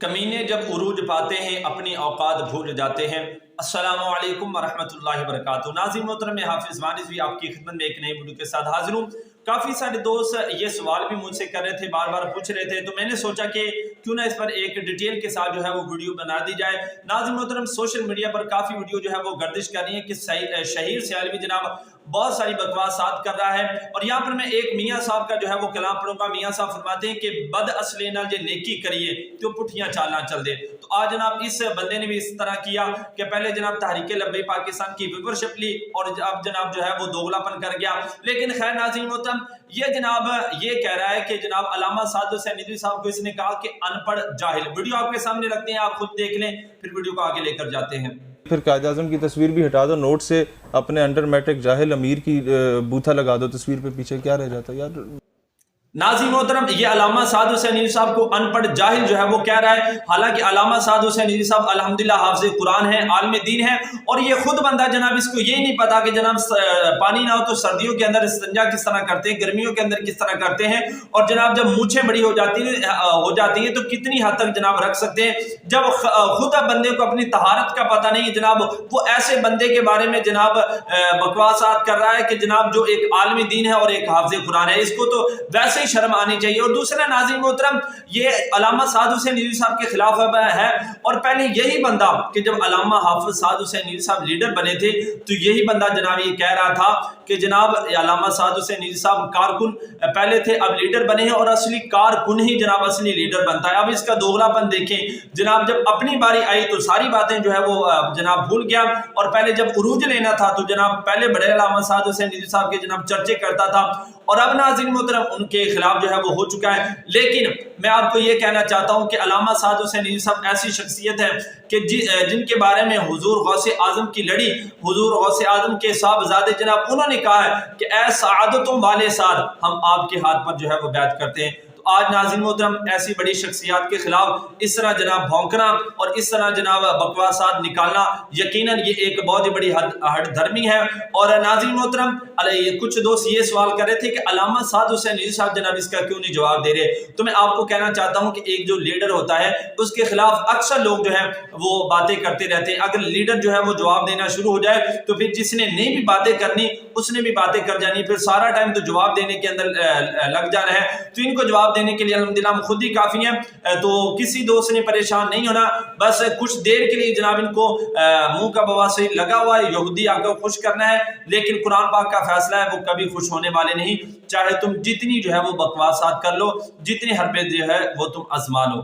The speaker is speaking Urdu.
کمینے جب عروج پاتے ہیں اپنی اوقات بھول جاتے ہیں۔ السلام علیکم ورحمۃ اللہ وبرکاتہ۔ ناظرین محترم، میں حافظ وانس بھی آپ کی خدمت میں ایک نئے ویڈیو کے ساتھ حاضر ہوں۔ کافی سارے دوست یہ سوال بھی مجھ سے کر رہے تھے، بار بار پوچھ رہے تھے، تو میں نے سوچا کہ کیوں نہ اس پر ایک ڈیٹیل کے ساتھ جو ہے وہ ویڈیو بنا دی جائے۔ ناظرین محترم، سوشل میڈیا پر کافی ویڈیو جو ہے وہ گردش کر رہی ہیں کہ شہیر سیالوی جناب بہت ساری بکواسات کر رہا ہے، اور یہاں پر میں ایک میاں صاحب کا جو ہے وہ کلام پڑھوں گا۔ میاں صاحب فرماتے ہیں کہ بد اصلے نال جے نیکی کریے تو پٹھیاں چالاں چل دے۔ تو آج جناب اس بندے نے بھی اس طرح کیا کہ پہلے جناب تحریک لبئی پاکستان کی ویورشپ لی، اور اب جناب جو ہے وہ دوغلا پن کر گیا۔ لیکن خیر ناظرین محترم، یہ جناب یہ کہہ رہا ہے کہ جناب علامہ سعد حسین ندوی صاحب کو اس نے کہا کہ ان پڑھ جاہل۔ ویڈیو آپ کے سامنے رکھتے ہیں، آپ خود دیکھ لیں، پھر ویڈیو کو آگے لے کر جاتے ہیں۔ پھر قائد اعظم کی تصویر بھی ہٹا دو، نوٹ سے اپنے انڈر میٹرک جاہل امیر کی بوتھا لگا دو تصویر پہ، پیچھے کیا رہ جاتا ہے یار۔ ناظرین محترم، یہ علامہ سعد حسین ندوی صاحب کو ان پڑھ جاہل جو ہے وہ کہہ رہا ہے، حالانکہ علامہ سعد حسین ندوی صاحب الحمدللہ حافظ قرآن ہے، عالم دین ہے، اور یہ خود بندہ جناب اس کو یہ نہیں پتا کہ جناب پانی نہ ہو تو سردیوں کے اندر استنجا کس طرح کرتے ہیں، گرمیوں کے اندر کس طرح کرتے ہیں، اور جناب جب مونچھیں بڑی ہو جاتی ہیں تو کتنی حد تک جناب رکھ سکتے ہیں۔ جب خود بندے کو اپنی طہارت کا پتہ نہیں ہے جناب، وہ ایسے بندے کے بارے میں جناب بکواسات کر رہا ہے کہ جناب جو ایک عالم دین ہے اور ایک حافظ قرآن ہے، اس کو تو ویسے شرم آنی چاہیے۔ اور دوسرا ناظرین محترم، یہ علامہ سعد حسین ندوی صاحب کے خلاف ہے، اور پہلے یہی بندہ کہ جب علامہ حافظ سعد حسین ندوی صاحب لیڈر بنے تھے تو یہی بندہ جناب یہ کہہ رہا تھا کہ جناب علامہ سعد حسین ندوی صاحب کارکن پہلے تھے، اب لیڈر بنے ہیں، اور اصلی کارکن ہی جناب اصلی لیڈر بنتا ہے۔ اب اس کا دوغلا پن دیکھیں، جناب جب اپنی باری آئی تو ساری باتیں جو ہے وہ جناب بھول گیا، اور پہلے جب عروج لینا تھا تو جناب پہلے بڑے علامہ سعد حسین ندوی صاحب کے جناب چرچے کرتا تھا، اور اب ناظرین محترم ان کے خلاف جو ہے وہ ہو چکا ہے۔ لیکن میں آپ کو یہ کہنا چاہتا ہوں کہ علامہ سعد حسین ندوی صاحب ایسی شخصیت ہے کہ جن کے بارے میں حضور غوث اعظم کی لڑی، حضور غوث اعظم کے صاحبزادے جناب انہوں نے کہا ہے کہ اے سعادتوں والے سعد، ہم آپ کے ہاتھ پر جو ہے وہ بیعت کرتے ہیں۔ آج ناظرین محترم ایسی بڑی شخصیات کے خلاف اس طرح جناب بھونکنا اور اس طرح جناب بکواسات نکالنا یقیناً یہ ایک بہت ہی بڑی ہٹ دھرمی ہے۔ اور ناظرین محترم، کچھ دوست یہ سوال کر رہے تھے کہ علامہ سعد حسین ندوی صاحب جناب اس کا کیوں نہیں جواب دے رہے، تو میں آپ کو کہنا چاہتا ہوں کہ ایک جو لیڈر ہوتا ہے اس کے خلاف اکثر لوگ جو ہیں وہ باتیں کرتے رہتے ہیں۔ اگر لیڈر جو ہے وہ جواب دینا شروع ہو جائے تو پھر جس نے نہیں بھی باتیں کرنی اس نے بھی باتیں کر جانی، پھر سارا ٹائم تو جواب دینے کے اندر لگ جانا ہے۔ تو ان کو جواب دینے کے لیے الحمدللہ ہم خود ہی کافی ہیں، تو کسی دوست نے پریشان نہیں ہونا، بس کچھ دیر کے لیے جناب ان کو منہ کا بواسیر لگا ہوا ہے، یہودی آ کر خوش کرنا ہے، لیکن قرآن پاک کا فیصلہ ہے وہ کبھی خوش ہونے والے نہیں، چاہے تم جتنی جو ہے وہ بکواسات کر لو، جتنی حربے جو ہے وہ تم آزما لو۔